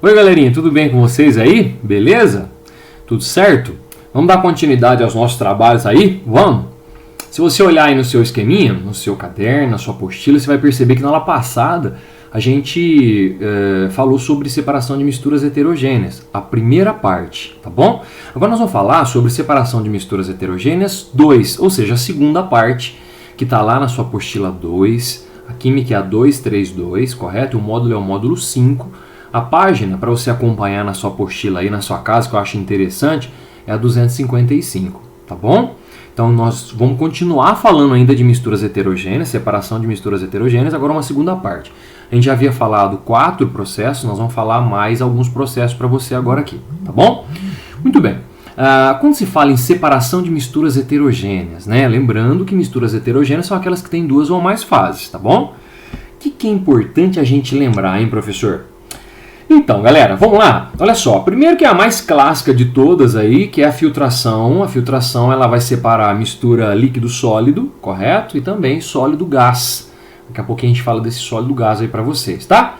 Oi galerinha, tudo bem com vocês aí? Beleza? Tudo certo? Vamos dar continuidade aos nossos trabalhos aí? Vamos? Se você olhar aí no seu esqueminha, no seu caderno, na sua apostila, você vai perceber que na aula passada a gente falou sobre separação de misturas heterogêneas, a primeira parte, tá bom? Agora nós vamos falar sobre separação de misturas heterogêneas 2, ou seja, a segunda parte, que está lá na sua apostila 2, a química é a 232, correto? O módulo é o módulo 5. A página, para você acompanhar na sua apostila aí na sua casa, que eu acho interessante, é a 255, tá bom? Então nós vamos continuar falando ainda de misturas heterogêneas, separação de misturas heterogêneas, agora uma segunda parte. A gente já havia falado 4 processos, nós vamos falar mais alguns processos para você agora aqui, tá bom? Muito bem. Quando se fala em separação de misturas heterogêneas, né? Lembrando que misturas heterogêneas são aquelas que têm 2 ou mais fases, tá bom? O que é importante a gente lembrar, hein, professor? Então, galera, vamos lá. Olha só, primeiro que é a mais clássica de todas aí, que é a filtração. A filtração ela vai separar a mistura líquido-sólido, correto? E também sólido-gás. Daqui a pouquinho a gente fala desse sólido-gás aí para vocês, tá?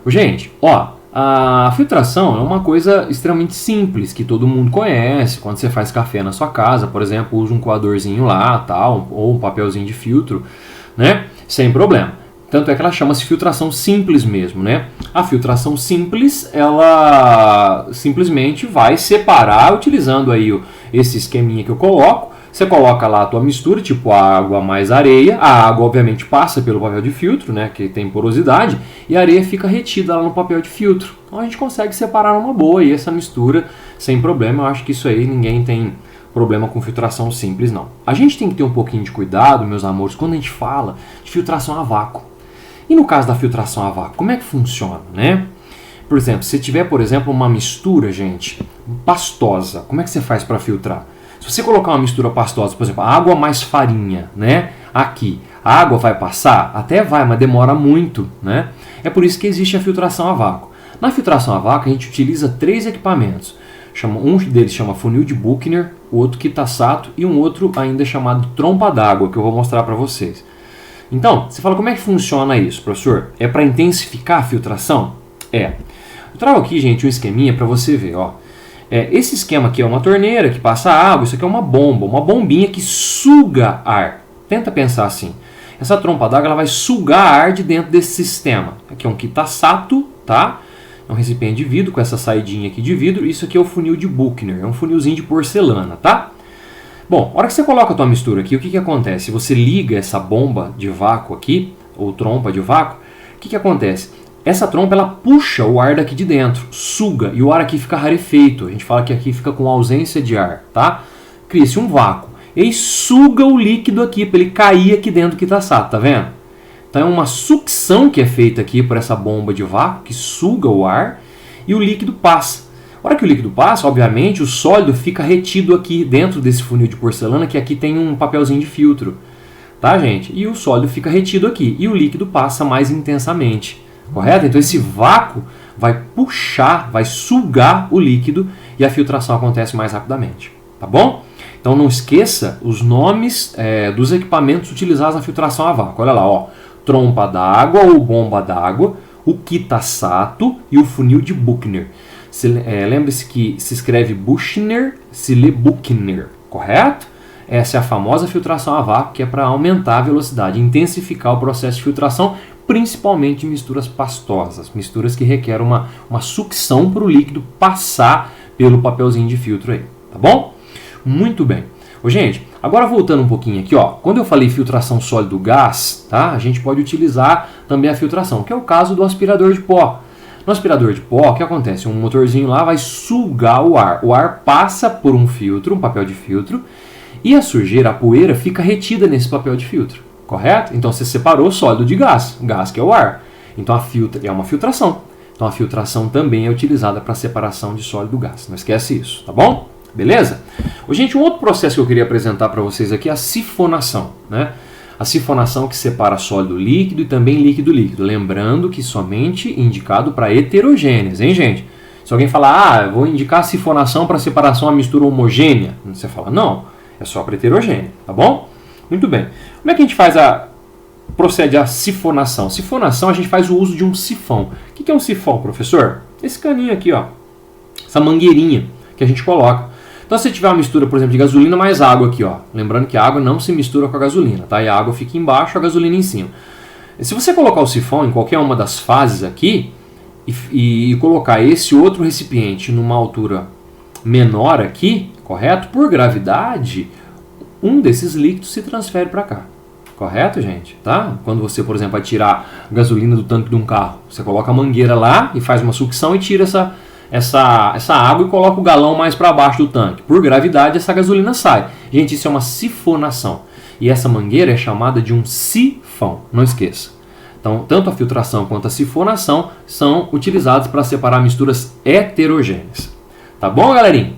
Gente, ó, a filtração é uma coisa extremamente simples, que todo mundo conhece. Quando você faz café na sua casa, por exemplo, usa um coadorzinho lá, tal, ou um papelzinho de filtro, né? Sem problema. Tanto é que ela chama-se filtração simples mesmo, né? A filtração simples, ela simplesmente vai separar, utilizando aí esse esqueminha que eu coloco. Você coloca lá a tua mistura, tipo água mais areia. A água, obviamente, passa pelo papel de filtro, né? Que tem porosidade. E a areia fica retida lá no papel de filtro. Então a gente consegue separar numa boa aí essa mistura sem problema. Eu acho que isso aí ninguém tem problema com filtração simples, não. A gente tem que ter um pouquinho de cuidado, meus amores, quando a gente fala de filtração a vácuo. E no caso da filtração a vácuo, como é que funciona, né? Por exemplo, se tiver, por exemplo, uma mistura, gente, pastosa, como é que você faz para filtrar? Se você colocar uma mistura pastosa, por exemplo, água mais farinha, né? Aqui, a água vai passar? Até vai, mas demora muito, né? É por isso que existe a filtração a vácuo. Na filtração a vácuo, a gente utiliza 3 equipamentos. Um deles chama funil de Buchner, o outro Kitasato e um outro ainda chamado trompa d'água, que eu vou mostrar para vocês. Então, você fala, como é que funciona isso, professor? É para intensificar a filtração? É. Eu trago aqui, gente, um esqueminha para você ver. Ó. Esse esquema aqui é uma torneira que passa água, isso aqui é uma bomba, uma bombinha que suga ar. Tenta pensar assim. Essa trompa d'água ela vai sugar ar de dentro desse sistema. Aqui é um Kitasato, tá? É um recipiente de vidro com essa saidinha aqui de vidro. Isso aqui é o funil de Buchner, é um funilzinho de porcelana, tá? Bom, a hora que você coloca a tua mistura aqui, o que acontece? Você liga essa bomba de vácuo aqui, ou trompa de vácuo, o que acontece? Essa trompa ela puxa o ar daqui de dentro, suga, e o ar aqui fica rarefeito. A gente fala que aqui fica com ausência de ar, tá? Cria-se um vácuo. E suga o líquido aqui, para ele cair aqui dentro do Kitasato, tá vendo? Então é uma sucção que é feita aqui por essa bomba de vácuo, que suga o ar, e o líquido passa. A hora que o líquido passa, obviamente, o sólido fica retido aqui dentro desse funil de porcelana, que aqui tem um papelzinho de filtro. Tá, gente? E o sólido fica retido aqui. E o líquido passa mais intensamente. Correto? Então esse vácuo vai puxar, vai sugar o líquido e a filtração acontece mais rapidamente. Tá bom? Então não esqueça os nomes dos equipamentos utilizados na filtração a vácuo. Olha lá, ó. Trompa d'água ou bomba d'água, o Kitasato e o funil de Buchner. Lembre-se que se escreve Buchner, se lê Buchner, correto? Essa é a famosa filtração a vácuo, que é para aumentar a velocidade, intensificar o processo de filtração, principalmente em misturas pastosas, misturas que requerem uma sucção para o líquido passar pelo papelzinho de filtro aí, tá bom? Muito bem. Gente, agora voltando um pouquinho aqui, ó, quando eu falei filtração sólido-gás, tá? A gente pode utilizar também a filtração, que é o caso do aspirador de pó. No aspirador de pó, o que acontece? Um motorzinho lá vai sugar o ar. O ar passa por um filtro, um papel de filtro, e a sujeira, a poeira, fica retida nesse papel de filtro. Correto? Então você separou sólido de gás. Gás que é o ar. Então é uma filtração. Então a filtração também é utilizada para separação de sólido e gás. Não esquece isso, tá bom? Beleza? Gente, um outro processo que eu queria apresentar para vocês aqui é a sifonação, né? A sifonação que separa sólido líquido e também líquido-líquido. Lembrando que somente indicado para heterogêneas, hein, gente? Se alguém falar, eu vou indicar a sifonação para separação a mistura homogênea, você fala, não, é só para heterogênea, tá bom? Muito bem. Como é que a gente procede a sifonação? Sifonação, a gente faz o uso de um sifão. O que é um sifão, professor? Esse caninho aqui, ó, essa mangueirinha que a gente coloca. Então, se tiver uma mistura, por exemplo, de gasolina mais água aqui, ó, lembrando que a água não se mistura com a gasolina, tá? E a água fica embaixo, a gasolina em cima. E se você colocar o sifão em qualquer uma das fases aqui e colocar esse outro recipiente numa altura menor aqui, correto? Por gravidade, um desses líquidos se transfere para cá. Correto, gente? Tá? Quando você, por exemplo, vai tirar gasolina do tanque de um carro, você coloca a mangueira lá e faz uma sucção e tira essa água e coloca o galão mais para baixo do tanque. Por gravidade, essa gasolina sai. Gente, isso é uma sifonação. E essa mangueira é chamada de um sifão. Não esqueça. Então, tanto a filtração quanto a sifonação são utilizados para separar misturas heterogêneas. Tá bom, galerinha?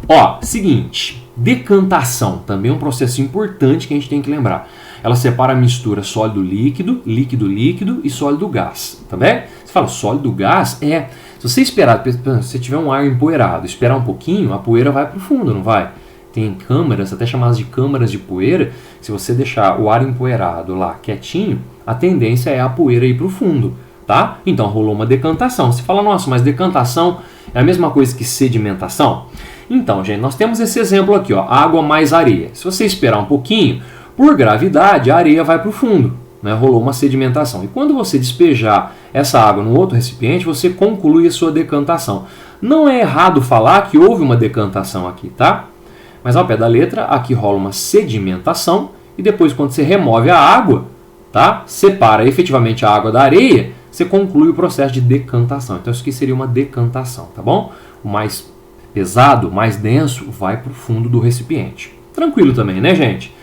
Ó, seguinte, decantação, também é um processo importante que a gente tem que lembrar. Ela separa a mistura sólido-líquido, líquido-líquido e sólido-gás, tá bem? Você fala sólido-gás, se você esperar, se você tiver um ar empoeirado, esperar um pouquinho, a poeira vai para o fundo, não vai? Tem câmaras, até chamadas de câmaras de poeira, se você deixar o ar empoeirado lá quietinho, a tendência é a poeira ir para o fundo, tá? Então rolou uma decantação. Você fala, nossa, mas decantação é a mesma coisa que sedimentação? Então, gente, nós temos esse exemplo aqui, ó, água mais areia. Se você esperar um pouquinho, por gravidade, a areia vai para o fundo, né? Rolou uma sedimentação. E quando você despejar essa água no outro recipiente, você conclui a sua decantação. Não é errado falar que houve uma decantação aqui, tá? Mas ao pé da letra, aqui rola uma sedimentação e depois, quando você remove a água, tá? Separa efetivamente a água da areia, você conclui o processo de decantação. Então isso aqui seria uma decantação, tá bom? O mais pesado, mais denso, vai para o fundo do recipiente. Tranquilo também, né, gente?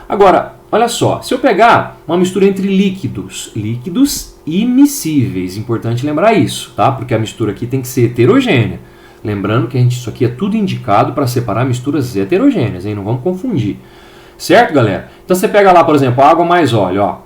Agora, olha só, se eu pegar uma mistura entre líquidos immiscíveis, importante lembrar isso, tá? Porque a mistura aqui tem que ser heterogênea. Lembrando que isso aqui é tudo indicado para separar misturas heterogêneas, hein? Não vamos confundir. Certo, galera? Então você pega lá, por exemplo, água mais óleo, ó.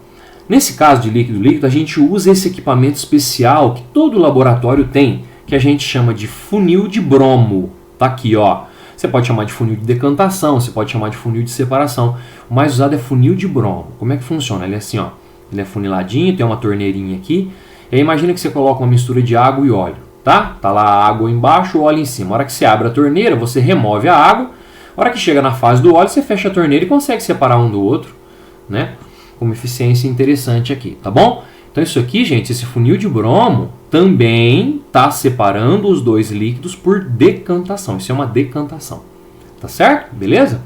Nesse caso de líquido-líquido, a gente usa esse equipamento especial que todo laboratório tem, que a gente chama de funil de bromo. Tá aqui, ó. Você pode chamar de funil de decantação, você pode chamar de funil de separação. O mais usado é funil de bromo. Como é que funciona? Ele é assim, ó. Ele é funiladinho, tem uma torneirinha aqui. E aí imagina que você coloca uma mistura de água e óleo, tá? Tá lá a água embaixo, o óleo em cima. A hora que você abre a torneira, você remove a água. A hora que chega na fase do óleo, você fecha a torneira e consegue separar um do outro, né? Com uma eficiência interessante aqui, tá bom? Então isso aqui, gente, esse funil de bromo também está separando os dois líquidos por decantação. Isso é uma decantação, tá certo? Beleza?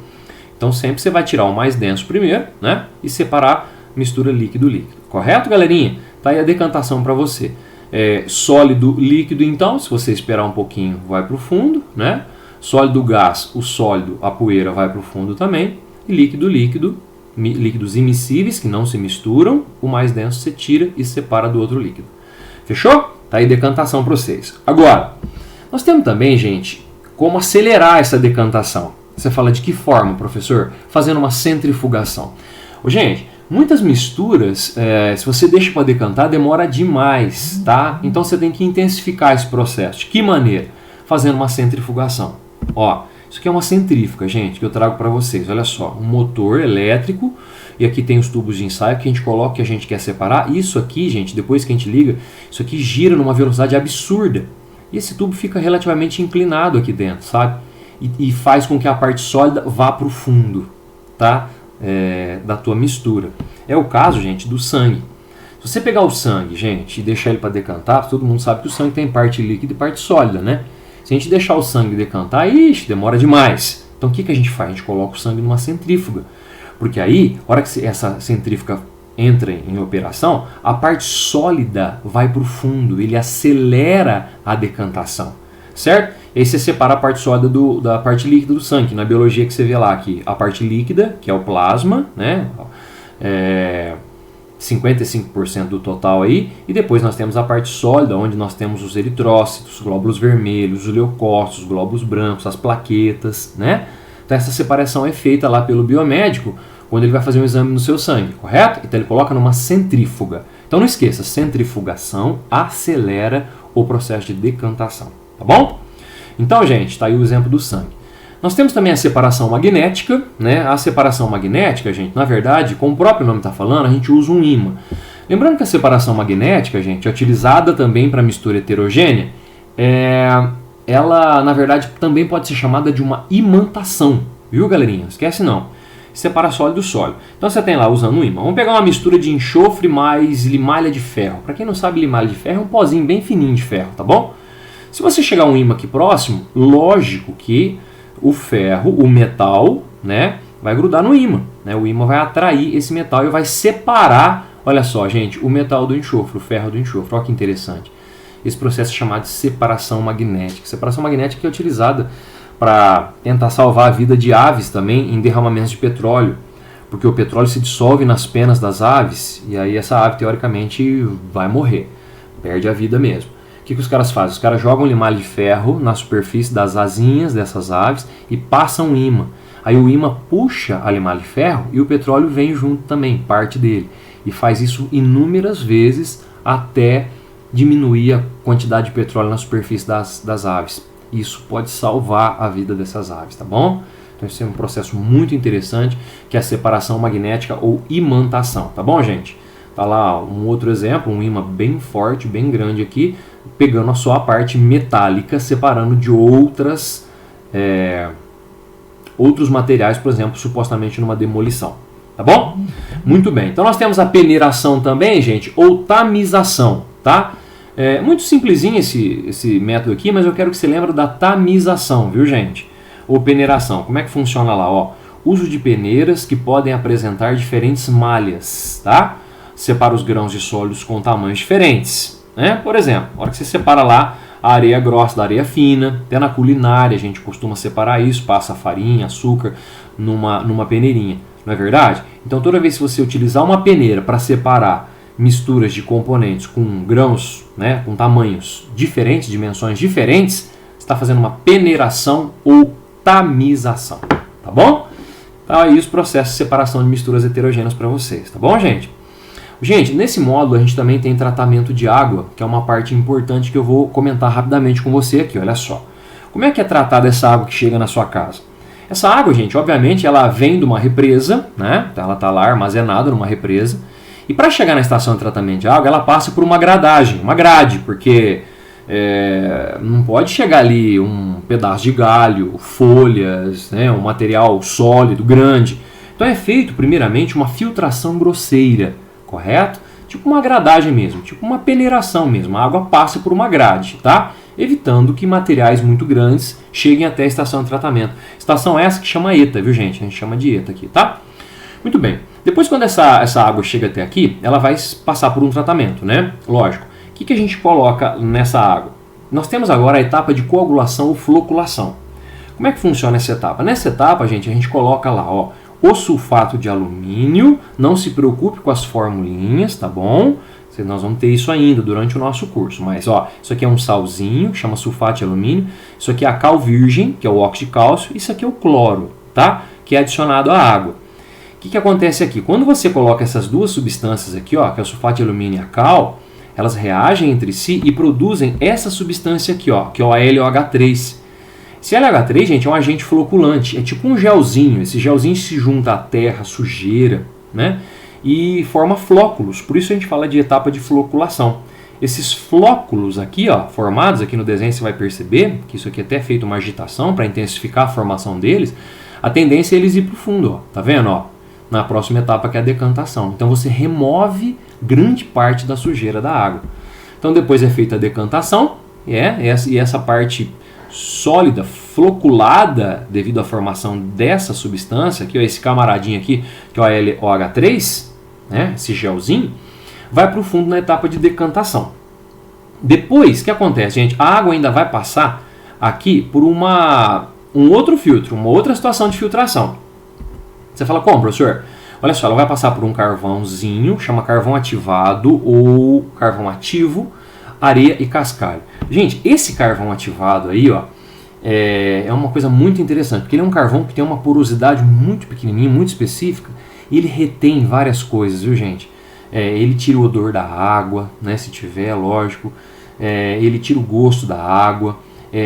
Então sempre você vai tirar o mais denso primeiro, né? E separar mistura líquido-líquido. Correto, galerinha? Tá aí a decantação para você. Sólido-líquido, então, se você esperar um pouquinho, vai para o fundo, né? Sólido-gás, o sólido, a poeira vai para o fundo também. E líquido-líquido, líquidos immiscíveis que não se misturam, o mais denso você tira e separa do outro líquido. Fechou? Tá aí decantação para vocês. Agora, nós temos também, gente, como acelerar essa decantação. Você fala de que forma, professor? Fazendo uma centrifugação. Gente, muitas misturas, se você deixa para decantar, demora demais, tá? Então você tem que intensificar esse processo. De que maneira? Fazendo uma centrifugação. Ó, isso aqui é uma centrífuga, gente, que eu trago para vocês. Olha só, um motor elétrico e aqui tem os tubos de ensaio que a gente coloca, que a gente quer separar. Isso aqui, gente, depois que a gente liga, isso aqui gira numa velocidade absurda. E esse tubo fica relativamente inclinado aqui dentro, sabe? E faz com que a parte sólida vá para o fundo, tá? Da tua mistura. É o caso, gente, do sangue. Se você pegar o sangue, gente, e deixar ele para decantar, todo mundo sabe que o sangue tem parte líquida e parte sólida, né? Se a gente deixar o sangue decantar, demora demais. Então o que a gente faz? A gente coloca o sangue numa centrífuga. Porque aí, a hora que essa centrífuga entra em operação, a parte sólida vai para o fundo, ele acelera a decantação, certo? E aí você separa a parte sólida da parte líquida do sangue. Na biologia que você vê lá aqui, a parte líquida, que é o plasma, né? 55% do total aí, e depois nós temos a parte sólida, onde nós temos os eritrócitos, os glóbulos vermelhos, os leucócitos, os glóbulos brancos, as plaquetas, né? Então essa separação é feita lá pelo biomédico quando ele vai fazer um exame no seu sangue, correto? Então ele coloca numa centrífuga. Então não esqueça, centrifugação acelera o processo de decantação, tá bom? Então, gente, tá aí o exemplo do sangue. Nós temos também a separação magnética, né? A separação magnética, gente, na verdade, como o próprio nome está falando, a gente usa um ímã. Lembrando que a separação magnética, gente, é utilizada também para mistura heterogênea, ela, na verdade, também pode ser chamada de uma imantação, viu, galerinha? Esquece não. Separa sólido do sólido. Então você tem lá usando um ímã. Vamos pegar uma mistura de enxofre mais limalha de ferro. Para quem não sabe, limalha de ferro é um pozinho bem fininho de ferro, tá bom? Se você chegar um ímã aqui próximo, lógico que o ferro, o metal, né, vai grudar no ímã, né? O ímã vai atrair esse metal e vai separar, olha só, gente, o metal do enxofre, o ferro do enxofre. Olha que interessante. Esse processo é chamado de separação magnética. Separação magnética é utilizada para tentar salvar a vida de aves também em derramamentos de petróleo, porque o petróleo se dissolve nas penas das aves e aí essa ave teoricamente vai morrer, perde a vida mesmo. O que os caras fazem? Os caras jogam limalha de ferro na superfície das asinhas dessas aves e passam um ímã. Aí o ímã puxa a limalha de ferro e o petróleo vem junto também, parte dele, e faz isso inúmeras vezes até diminuir a quantidade de petróleo na superfície das aves. Isso pode salvar a vida dessas aves, tá bom? Então esse é um processo muito interessante, que é a separação magnética ou imantação, tá bom, gente? Tá lá um outro exemplo, um ímã bem forte, bem grande aqui, pegando só a parte metálica, separando de outros materiais, por exemplo, supostamente numa demolição, tá bom? Muito bem, então nós temos a peneiração também, gente, ou tamização, tá? É muito simplesinho esse método aqui, mas eu quero que você lembre da tamização, viu, gente? Ou peneiração. Como é que funciona lá? Ó, uso de peneiras que podem apresentar diferentes malhas, tá? Separa os grãos de sólidos com tamanhos diferentes, né? Por exemplo, na hora que você separa lá a areia grossa da areia fina, até na culinária a gente costuma separar isso, passa farinha, açúcar numa peneirinha, não é verdade? Então toda vez que você utilizar uma peneira para separar misturas de componentes com grãos, né, com tamanhos diferentes, dimensões diferentes, você está fazendo uma peneiração ou tamização, tá bom? Então aí os processos de separação de misturas heterogêneas para vocês, tá bom, gente? Gente, nesse módulo a gente também tem tratamento de água, que é uma parte importante que eu vou comentar rapidamente com você aqui, olha só. Como é que é tratada essa água que chega na sua casa? Essa água, gente, obviamente ela vem de uma represa, né? Ela está lá armazenada numa represa. E para chegar na estação de tratamento de água, ela passa por uma gradagem, uma grade, porque não pode chegar ali um pedaço de galho, folhas, né, um material sólido, grande. Então é feito, primeiramente, uma filtração grosseira, correto? Tipo uma gradagem mesmo, tipo uma peneiração mesmo. A água passa por uma grade, tá? Evitando que materiais muito grandes cheguem até a estação de tratamento. Estação essa que chama ETA, viu, gente? A gente chama de ETA aqui, tá? Muito bem. Depois, quando essa água chega até aqui, ela vai passar por um tratamento, né? Lógico. O que a gente coloca nessa água? Nós temos agora a etapa de coagulação ou floculação. Como é que funciona essa etapa? Nessa etapa, gente, a gente coloca lá, ó, o sulfato de alumínio. Não se preocupe com as formulinhas, tá bom? Nós vamos ter isso ainda durante o nosso curso. Mas, ó, isso aqui é um salzinho, que chama sulfato de alumínio. Isso aqui é a cal virgem, que é o óxido de cálcio. Isso aqui é o cloro, tá? Que é adicionado à água. O que acontece aqui? Quando você coloca essas duas substâncias aqui, ó, que é o sulfato de alumínio e a cal, elas reagem entre si e produzem essa substância aqui, ó, que é o LOH3. Esse LOH3, gente, é um agente floculante, é tipo um gelzinho. Esse gelzinho se junta à terra, sujeira, né? E forma flóculos, por isso a gente fala de etapa de floculação. Esses flóculos aqui, ó, formados aqui no desenho, você vai perceber que isso aqui até é feito uma agitação para intensificar a formação deles. A tendência é eles ir para o fundo, ó, tá vendo? Ó? Na próxima etapa, que é a decantação. Então você remove grande parte da sujeira da água. Então depois é feita a decantação, e essa parte sólida, floculada, devido à formação dessa substância, aqui, ó, esse camaradinho aqui, que é o LOH3, né, esse gelzinho, vai para o fundo na etapa de decantação. Depois, o que acontece, gente? A água ainda vai passar aqui por um outro filtro, uma outra situação de filtração. Você fala, como, professor? Olha só, ela vai passar por um carvãozinho, chama carvão ativado ou carvão ativo, areia e cascalho. Gente, esse carvão ativado aí, ó, é uma coisa muito interessante, porque ele é um carvão que tem uma porosidade muito pequenininha, muito específica, e ele retém várias coisas, viu, gente? Ele tira o odor da água, né, se tiver, lógico. Ele tira o gosto da água.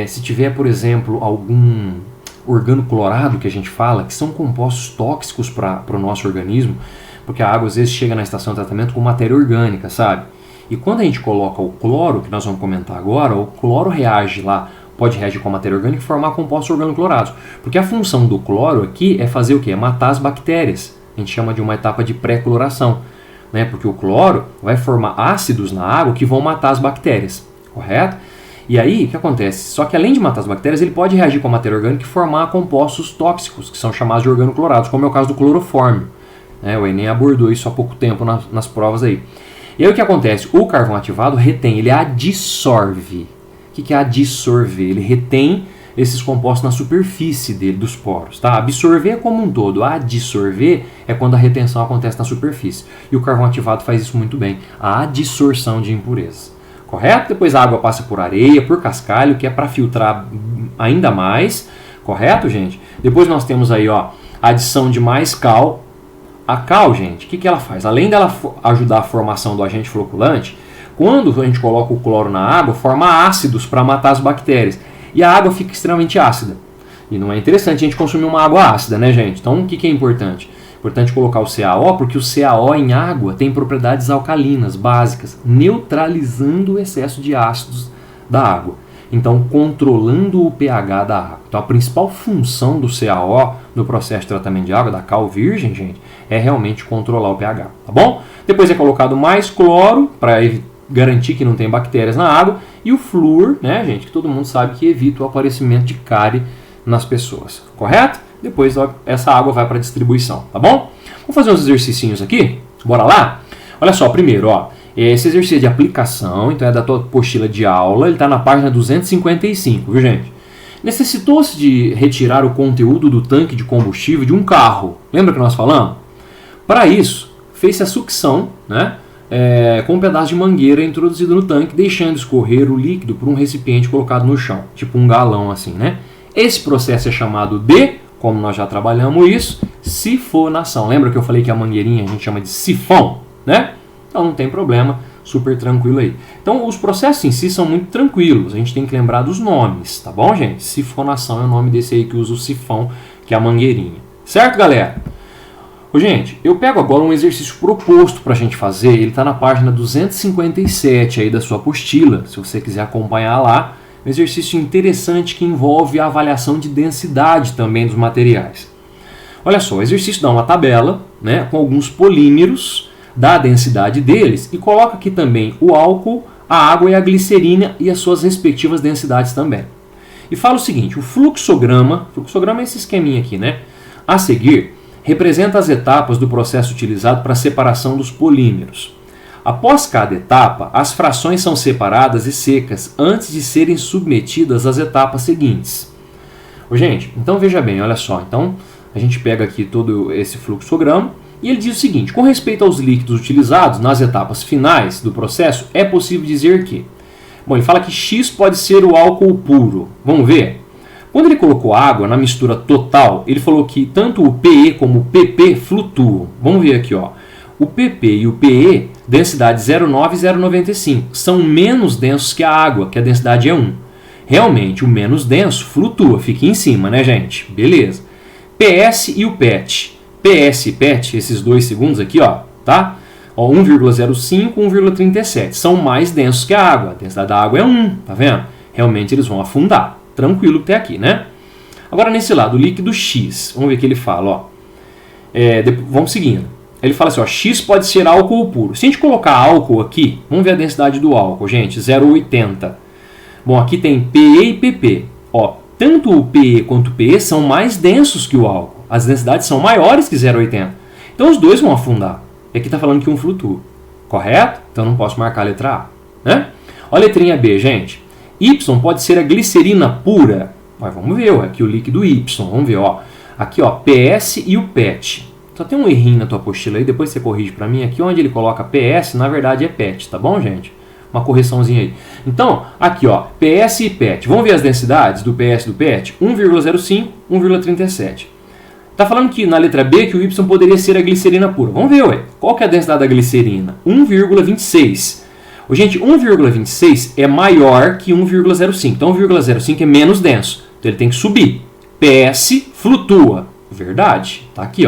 Se tiver, por exemplo, algum organoclorado que a gente fala, que são compostos tóxicos para o nosso organismo, porque a água às vezes chega na estação de tratamento com matéria orgânica, sabe? E quando a gente coloca o cloro, que nós vamos comentar agora, o cloro reage lá, pode reagir com a matéria orgânica e formar compostos organoclorados. Porque a função do cloro aqui é fazer o quê? É matar as bactérias. A gente chama de uma etapa de pré-cloração, né? Porque o cloro vai formar ácidos na água que vão matar as bactérias, correto? E aí, o que acontece? Só que além de matar as bactérias, ele pode reagir com a matéria orgânica e formar compostos tóxicos, que são chamados de organoclorados, como é o caso do clorofórmio. O Enem abordou isso há pouco tempo nas provas aí. E aí o que acontece? O carvão ativado retém, ele adsorve. O que é adsorver? Ele retém esses compostos na superfície dele, dos poros. Tá? Absorver é como um todo, adsorver é quando a retenção acontece na superfície. E o carvão ativado faz isso muito bem, a adsorção de impurezas. Correto? Depois a água passa por areia, por cascalho, que é para filtrar ainda mais. Correto, gente? Depois nós temos aí a adição de mais cal. A cal, gente, o que ela faz? Além dela ajudar a formação do agente floculante, quando a gente coloca o cloro na água, forma ácidos para matar as bactérias. E a água fica extremamente ácida. E não é interessante a gente consumir uma água ácida, né, gente? Então, o que é importante? Importante colocar o CaO, porque o CaO em água tem propriedades alcalinas, básicas, neutralizando o excesso de ácidos da água. Então, controlando o pH da água. Então, a principal função do CaO no processo de tratamento de água, da cal virgem, gente, é realmente controlar o pH, tá bom? Depois é colocado mais cloro, para garantir que não tem bactérias na água, e o flúor, né, gente, que todo mundo sabe que evita o aparecimento de cárie nas pessoas, correto? Depois essa água vai para distribuição, tá bom? Vamos fazer uns exercicinhos aqui? Bora lá? Olha só, primeiro, esse exercício de aplicação, então é da tua apostila de aula, ele está na página 255, viu, gente? Necessitou-se de retirar o conteúdo do tanque de combustível de um carro. Lembra que nós falamos? Para isso, fez-se a sucção, né, com um pedaço de mangueira introduzido no tanque, deixando escorrer o líquido por um recipiente colocado no chão, tipo um galão assim, né? Esse processo é chamado de, como nós já trabalhamos isso, sifonação. Lembra que eu falei que a mangueirinha a gente chama de sifão, né? Então não tem problema, super tranquilo aí. Então os processos em si são muito tranquilos, a gente tem que lembrar dos nomes, tá bom, gente? Sifonação é o nome desse aí que usa o sifão, que é a mangueirinha. Certo, galera? Gente, eu pego agora um exercício proposto para a gente fazer, ele está na página 257 aí da sua apostila, se você quiser acompanhar lá. Um exercício interessante que envolve a avaliação de densidade também dos materiais. Olha só, o exercício dá uma tabela, né, com alguns polímeros, dá a densidade deles e coloca aqui também o álcool, a água e a glicerina e as suas respectivas densidades também. E fala o seguinte, o fluxograma é esse esqueminha aqui, né? A seguir, representa as etapas do processo utilizado para a separação dos polímeros. Após cada etapa, as frações são separadas e secas antes de serem submetidas às etapas seguintes. Gente, então veja bem, olha só. Então a gente pega aqui todo esse fluxograma e ele diz o seguinte: com respeito aos líquidos utilizados nas etapas finais do processo, é possível dizer que... Bom, ele fala que X pode ser o álcool puro. Vamos ver? Quando ele colocou água na mistura total, ele falou que tanto o PE como o PP flutuam. Vamos ver aqui, o PP e o PE, densidade 0,9 e 0,95, são menos densos que a água, que a densidade é 1. Realmente, o menos denso flutua, fica em cima, né, gente? Beleza. PS e o PET. PS e PET, esses dois segundos aqui, tá? 1,05 e 1,37, são mais densos que a água. A densidade da água é 1, tá vendo? Realmente eles vão afundar. Tranquilo até aqui, né? Agora nesse lado, o líquido X, vamos ver o que ele fala, vamos seguindo. Ele fala assim, X pode ser álcool puro. Se a gente colocar álcool aqui, vamos ver a densidade do álcool, gente, 0,80. Bom, aqui tem PE e PP. Tanto o PE quanto o PE são mais densos que o álcool. As densidades são maiores que 0,80. Então os dois vão afundar. E aqui está falando que um flutua. Correto? Então não posso marcar a letra A. Né? Olha a letrinha B, gente. Y pode ser a glicerina pura. Vamos ver, aqui o líquido Y. Vamos ver, aqui, PS e o PET. Só tem um errinho na tua apostila aí, depois você corrige para mim. Aqui onde ele coloca PS, na verdade é PET, tá bom, gente? Uma correçãozinha aí. Então, aqui, PS e PET. Vamos ver as densidades do PS e do PET? 1,05, 1,37. Tá falando que na letra B que o Y poderia ser a glicerina pura. Vamos ver, qual que é a densidade da glicerina? 1,26. Gente, 1,26 é maior que 1,05. Então, 1,05 é menos denso. Então, ele tem que subir. PS flutua. Verdade. Tá aqui,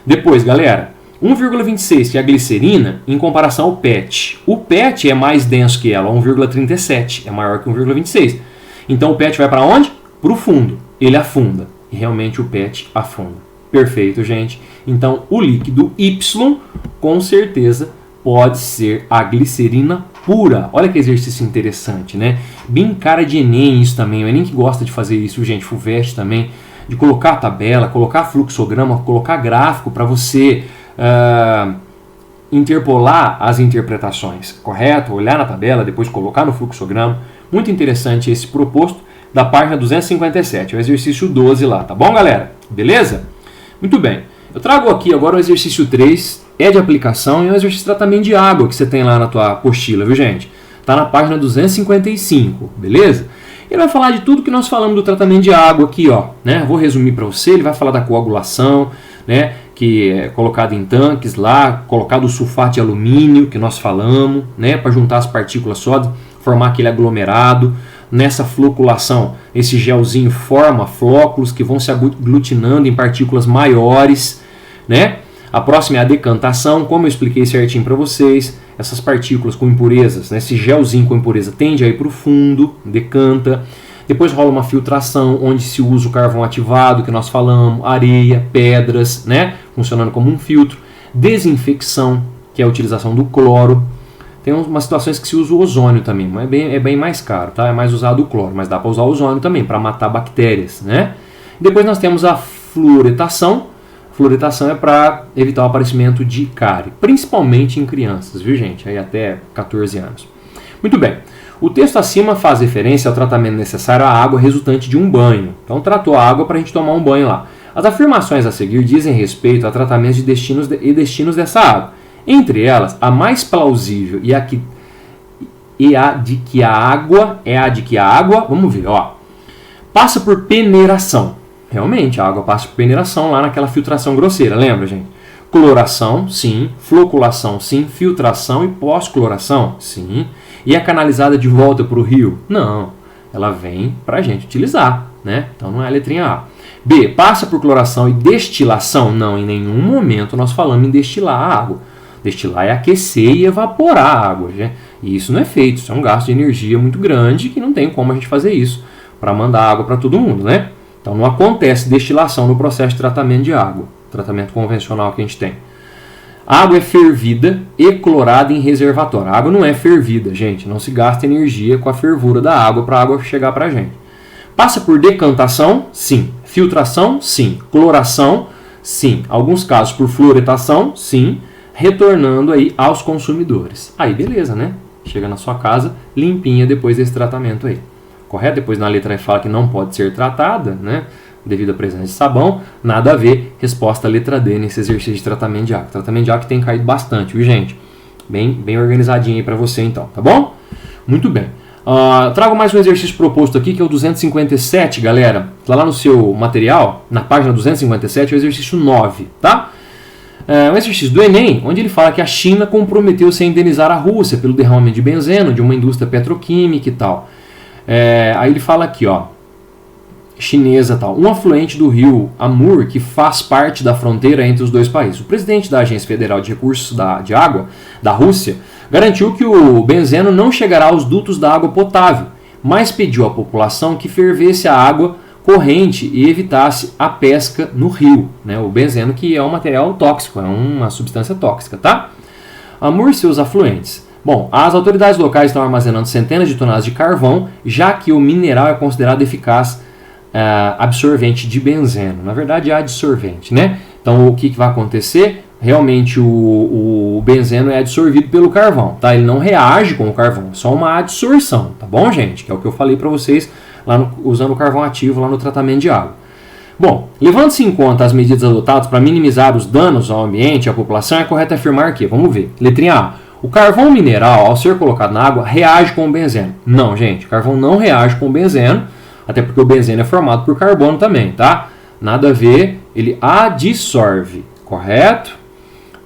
Depois, galera, 1,26, que é a glicerina, em comparação ao PET. O PET é mais denso que ela, 1,37, é maior que 1,26. Então o PET vai para onde? Para o fundo, ele afunda. E realmente o PET afunda. Perfeito, gente. Então o líquido Y, com certeza, pode ser a glicerina pura. Olha que exercício interessante, né? Bem cara de Enem isso também. O Enem que gosta de fazer isso, gente, FUVEST também, de colocar a tabela, colocar fluxograma, colocar gráfico para você interpolar as interpretações, correto? Olhar na tabela, depois colocar no fluxograma. Muito interessante esse proposto da página 257, é o exercício 12 lá, tá bom, galera? Beleza? Muito bem. Eu trago aqui agora o exercício 3, é de aplicação, e é um exercício de tratamento de água que você tem lá na tua apostila, viu, gente? Tá na página 255, beleza? Ele vai falar de tudo que nós falamos do tratamento de água aqui, ó, né? Vou resumir para você. Ele vai falar da coagulação, né? Que é colocado em tanques lá, colocado o sulfato de alumínio que nós falamos, né? Para juntar as partículas sólidas, formar aquele aglomerado. Nessa floculação, esse gelzinho forma flóculos que vão se aglutinando em partículas maiores, né? A próxima é a decantação, como eu expliquei certinho para vocês. Essas partículas com impurezas, né, esse gelzinho com impureza tende a ir para o fundo, decanta. Depois rola uma filtração, onde se usa o carvão ativado, que nós falamos, areia, pedras, né, funcionando como um filtro. Desinfecção, que é a utilização do cloro. Tem umas situações que se usa o ozônio também, mas é bem mais caro, tá? É mais usado o cloro, mas dá para usar o ozônio também, para matar bactérias, né? Depois nós temos a fluoretação. Fluoretação é para evitar o aparecimento de cárie, principalmente em crianças, viu, gente? Aí até 14 anos. Muito bem. O texto acima faz referência ao tratamento necessário à água resultante de um banho. Então tratou a água para a gente tomar um banho lá. As afirmações a seguir dizem respeito a tratamentos de destinos dessa água. Entre elas, a mais plausível e a de que a água, vamos ver, ó, passa por peneiração. Realmente, a água passa por peneiração lá naquela filtração grosseira, lembra, gente? Cloração, sim. Floculação, sim. Filtração e pós-cloração, sim. E é canalizada de volta para o rio? Não. Ela vem para a gente utilizar, né? Então não é a letrinha A. B. Passa por cloração e destilação? Não, em nenhum momento nós falamos em destilar a água. Destilar é aquecer e evaporar a água, né? E isso não é feito. Isso é um gasto de energia muito grande que não tem como a gente fazer isso para mandar água para todo mundo, né? Então não acontece destilação no processo de tratamento de água, tratamento convencional que a gente tem. A água é fervida e clorada em reservatório. A água não é fervida, gente, não se gasta energia com a fervura da água para a água chegar para a gente. Passa por decantação? Sim. Filtração? Sim. Cloração? Sim. Alguns casos por fluoretação? Sim. Retornando aí aos consumidores. Aí beleza, né? Chega na sua casa limpinha depois desse tratamento aí. Correto? Depois na letra E fala que não pode ser tratada, né, devido à presença de sabão. Nada a ver. Resposta à letra D nesse exercício de tratamento de água. Tratamento de água que tem caído bastante, viu, gente? Bem organizadinho aí para você então, tá bom? Muito bem. Trago mais um exercício proposto aqui, que é o 257, galera. Tá lá no seu material, na página 257, é o exercício 9, tá? É um exercício do Enem, onde ele fala que a China comprometeu-se a indenizar a Rússia pelo derramamento de benzeno de uma indústria petroquímica e tal. Aí ele fala aqui, ó, chinesa tal, um afluente do rio Amur que faz parte da fronteira entre os dois países. O presidente da Agência Federal de Recursos de Água da Rússia garantiu que o benzeno não chegará aos dutos da água potável, mas pediu à população que fervesse a água corrente e evitasse a pesca no rio, né? O benzeno, que é um material tóxico, é uma substância tóxica, tá? Amur e seus afluentes. Bom, as autoridades locais estão armazenando centenas de toneladas de carvão, já que o mineral é considerado eficaz absorvente de benzeno. Na verdade, é adsorvente, né? Então, o que vai acontecer? Realmente, o benzeno é absorvido pelo carvão, tá? Ele não reage com o carvão, é só uma adsorção, tá bom, gente? Que é o que eu falei para vocês, usando o carvão ativo lá no tratamento de água. Bom, levando-se em conta as medidas adotadas para minimizar os danos ao ambiente e à população, é correto afirmar que, vamos ver, letrinha A, o carvão mineral, ao ser colocado na água, reage com o benzeno. Não, gente, o carvão não reage com o benzeno, até porque o benzeno é formado por carbono também, tá? Nada a ver, ele adsorve, correto?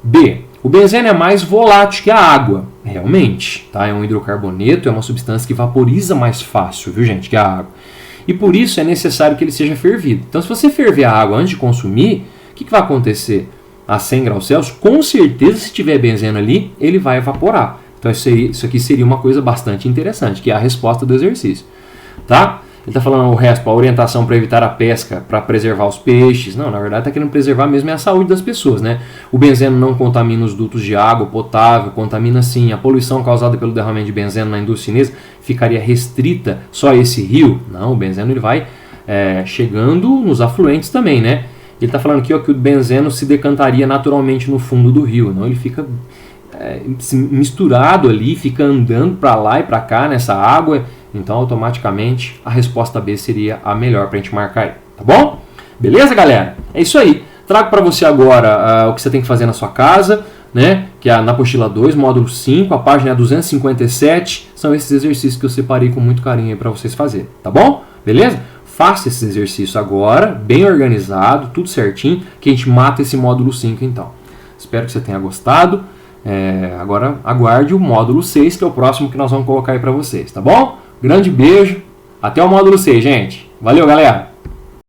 B, o benzeno é mais volátil que a água, realmente, tá? É um hidrocarboneto, é uma substância que vaporiza mais fácil, viu, gente, que a água. E por isso é necessário que ele seja fervido. Então, se você ferver a água antes de consumir, o que vai acontecer? a 100 graus Celsius, com certeza, se tiver benzeno ali, ele vai evaporar. Então isso aqui seria uma coisa bastante interessante, que é a resposta do exercício. Tá? Ele está falando o resto, a orientação para evitar a pesca, para preservar os peixes. Não, na verdade está querendo preservar mesmo a saúde das pessoas, né? O benzeno não contamina os dutos de água potável, contamina sim. A poluição causada pelo derramamento de benzeno na indústria chinesa ficaria restrita só a esse rio? Não, o benzeno ele vai chegando nos afluentes também, né? Ele está falando aqui ó, que o benzeno se decantaria naturalmente no fundo do rio, não? Ele fica misturado ali, fica andando para lá e para cá nessa água. Então, automaticamente, a resposta B seria a melhor para a gente marcar aí, tá bom? Beleza, galera? É isso aí. Trago para você agora o que você tem que fazer na sua casa, né? Que é na apostila 2, módulo 5, a página é 257. São esses exercícios que eu separei com muito carinho aí para vocês fazerem, tá bom? Beleza? Faça esse exercício agora, bem organizado, tudo certinho, que a gente mata esse módulo 5 então. Espero que você tenha gostado. Agora aguarde o módulo 6, que é o próximo que nós vamos colocar aí para vocês, tá bom? Grande beijo, até o módulo 6, gente. Valeu, galera!